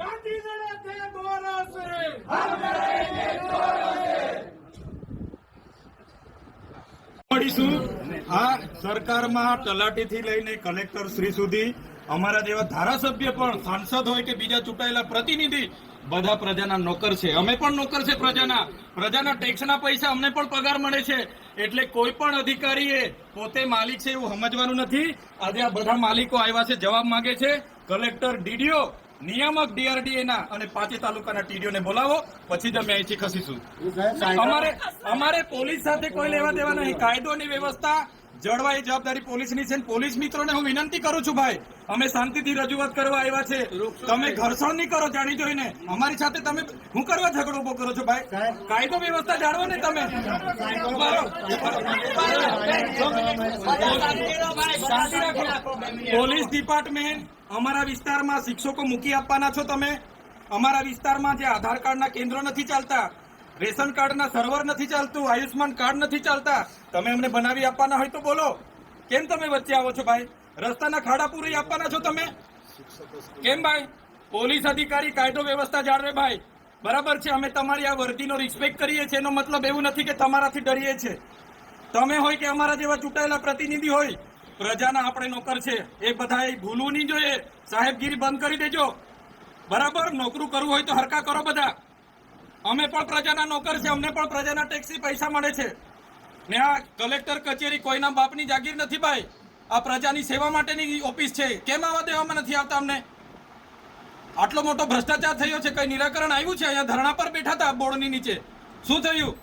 गांधीनगर थे दोनों से हम लड़ेंगे दोनों से। મળીશું આ સરકારમાં તલાટીથી લઈને કલેક્ટર શ્રી સુધી અમારા જેવા ધારાસભ્ય પણ સાંસદ હોય કે બીજા ચૂંટાયેલા પ્રતિનિધિ બધા પ્રજાના નોકર છે. અમે પણ નોકર છે પ્રજાના ટેક્સના પૈસા અમને પણ પગાર મળે છે. એટલે કોઈ પણ અધિકારીએ પોતે માલિક છે એવું સમજવાનું નથી. આજે આ બધા માલિકો આવ્યા છે, જવાબ માંગે છે. કલેક્ટર, ડીડીઓ, નિયામક ડીઆરડીએ ના અને 5 તાલુકાના ટીડીઓ ને બોલાવો, પછી જ અમે અહીંથી ખસીશું. અમારે પોલીસ સાથે કોઈ લેવા દેવા નહીં. કાયદોની વ્યવસ્થા જળવા એ જવાબદારી પોલીસની છે. પોલીસ મિત્રોને હું વિનંતી કરું છું, ભાઈ અમે શાંતિથી રજૂઆત કરવા આવ્યા છે. તમે ઘર્ષણ નહીં કરો જાણી જોઈને. અમારી સાથે તમે હું કરવા ઝઘડો ઉભો કરો છો? ભાઈ કાયદો વ્યવસ્થા જાળવો ને તમે. પોલીસ ડિપાર્ટમેન્ટ અમારા વિસ્તારમાં શિક્ષકો મૂકી આપવાના છો તમે. અમારા વિસ્તારમાં જે આધાર કાર્ડના કેન્દ્રો નથી ચાલતા, રેશન કાર્ડના સર્વર નથી ચાલતું, આયુષ્માન કાર્ડ નથી ચાલતા, તમે અમને બનાવી આપવાના હોય તો બોલો. કેમ તમે વચ્ચે આવો છો ભાઈ? રસ્તાના ખાડા પૂરી આપવાના છો તમે કેમ ભાઈ? પોલીસ અધિકારી કાયદો વ્યવસ્થા જાળવે ભાઈ, બરાબર છે. અમે તમારી આ વર્દીનો રિસ્પેક્ટ કરીએ છીએ. એનો મતલબ એવું નથી કે તમારાથી ડરીએ છીએ. તમે હોય કે અમારા જેવા ચૂંટાયેલા પ્રતિનિધિ હોય, પ્રજાના આપણે નોકર છે. એ બધા ભૂલવું નહીં જોઈએ. સાહેબગીરી બંધ કરી દેજો, બરાબર. નોકરું કરવું હોય તો હરકા કરો બધા. અમે પણ પ્રજાના નોકર છે. અમને પણ પ્રજાના ટેક્સથી પૈસા મળે છે. ને આ કલેક્ટર કચેરી કોઈના બાપની જાગીર નથી ભાઈ. આ પ્રજાની સેવા માટેની ઓફિસ છે. કેમ આવવા દેવામાં નથી આવતા અમને? આટલો મોટો ભ્રષ્ટાચાર થયો છે, કઈ નિરાકરણ આવ્યું છે? અહીંયા ધરણા પર બેઠા હતા બોર્ડની નીચે, શું થયું?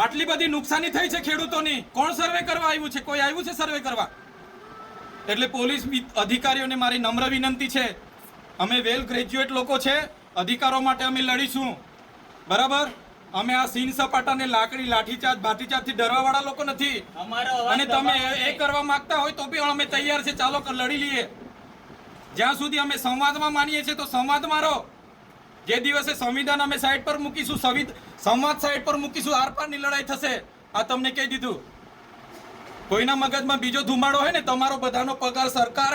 આટલી બધી નુકસાની થઈ છે ખેડૂતોની. કોણ સર્વે કરવા આવ્યું છે? કોઈ આવ્યું છે સર્વે કરવા? એટલે પોલીસ અધિકારીઓને મારી નમ્ર વિનંતી છે, અમે વેલ ગ્રેજ્યુએટ લોકો છે, અધિકારો માટે અમે લડીશું, બરાબર. અમે આ સીન સપાટાને લાકડી લાઠીચાર્જ ભાતીચાર્જથી ડરવા વાળા લોકો નથી. અને તમે એ કરવા માંગતા હોય તો બી અમે તૈયાર છે. ચાલો લડી લઈએ. જ્યાં સુધી અમે સંવાદમાં માનીએ છીએ તો સંવાદમાં રહો. જે દિવસે સંવિધાન અમે સાઈડ પર મૂકીશું, સંવાદ સાઈડ પર મૂકીશું, આરપારની લડાઈ થશે. આ તમને કહી દીધું. કોઈના મગજમાં બીજો ધુમાડો હોય ને, તમારો બધાનો પગાર સરકાર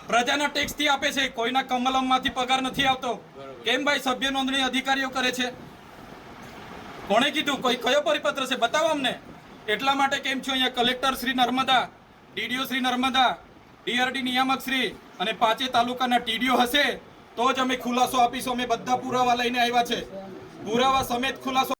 પ્રજાના ટેક્સ થી આપે છે. કોઈના કમલમમાંથી પગાર નથી આવતો. કેમ ભાઈ? સભ્ય નોંધણી અધિકારીઓ કરે છે. કોણે કીધું? કોઈ કયો પરિપત્ર છે? બતાવો અમને. એટલા માટે કેમ છું અહીંયા collector Shri Narmada, DDO Shri Narmada, DRD નિયામક શ્રી અને 5 તાલુકાના ટીડીઓ હશે તો જ અમે ખુલાસો આપીશું. અમે બધા પુરાવા લઈને આવ્યા છે, પુરાવા સમેત ખુલાસો